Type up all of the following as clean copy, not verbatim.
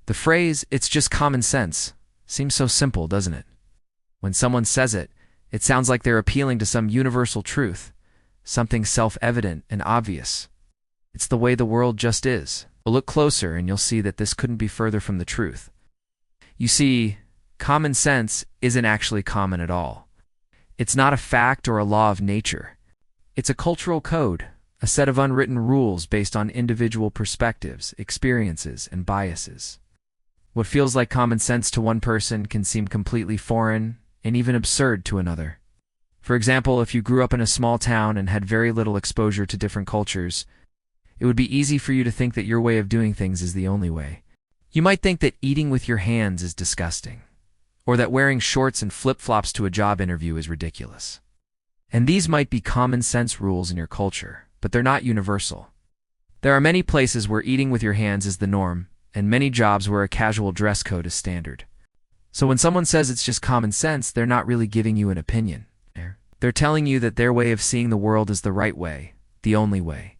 The phrase, "it's just common sense," seems so simple, doesn't it? When someone says it, it sounds like they're appealing to some universal truth, something self-evident and obvious. It's the way the world just is. But look closer and you'll see that this couldn't be further from the truth. You see, common sense isn't actually common at all. It's not a fact or a law of nature. It's a cultural code, a set of unwritten rules based on individual perspectives, experiences, and biases. What feels like common sense to one person can seem completely foreign and even absurd to another. For example, if you grew up in a small town and had very little exposure to different cultures, it would be easy for you to think that your way of doing things is the only way. You might think that eating with your hands is disgusting, or that wearing shorts and flip-flops to a job interview is ridiculous. And these might be common sense rules in your culture, but they're not universal. There are many places where eating with your hands is the norm, and many jobs where a casual dress code is standard. So when someone says it's just common sense, they're not really giving you an opinion. They're telling you that their way of seeing the world is the right way, the only way.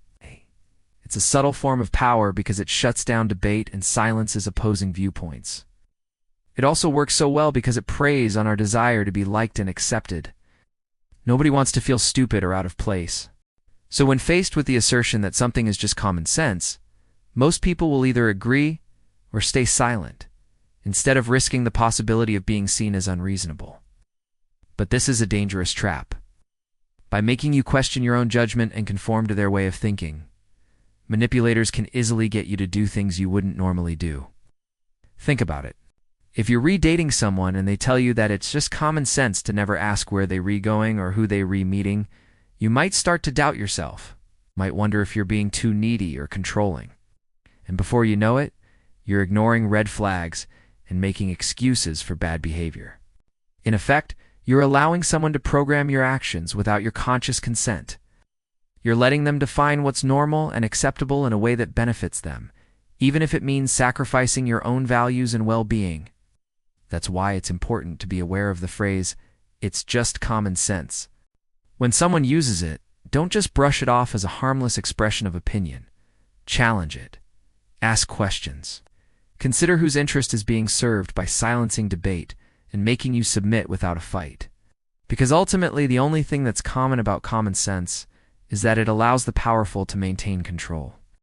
It's a subtle form of power because it shuts down debate and silences opposing viewpoints. It also works so well because it preys on our desire to be liked and accepted. Nobody wants to feel stupid or out of place. So when faced with the assertion that something is just common sense, most people will either agree or stay silent, instead of risking the possibility of being seen as unreasonable. But this is a dangerous trap. By making you question your own judgment and conform to their way of thinking, manipulators can easily get you to do things you wouldn't normally do. Think about it. If you're re-dating someone and they tell you that it's just common sense to never ask where they re-going or who they re-meeting, you might start to doubt yourself, might wonder if you're being too needy or controlling. And before you know it, you're ignoring red flags and making excuses for bad behavior. In effect, you're allowing someone to program your actions without your conscious consent. You're letting them define what's normal and acceptable in a way that benefits them, even if it means sacrificing your own values and well-being. That's why it's important to be aware of the phrase, "it's just common sense." When someone uses it, don't just brush it off as a harmless expression of opinion. Challenge it. Ask questions. Consider whose interest is being served by silencing debate and making you submit without a fight. Because ultimately, the only thing that's common about common sense is that it allows the powerful to maintain control.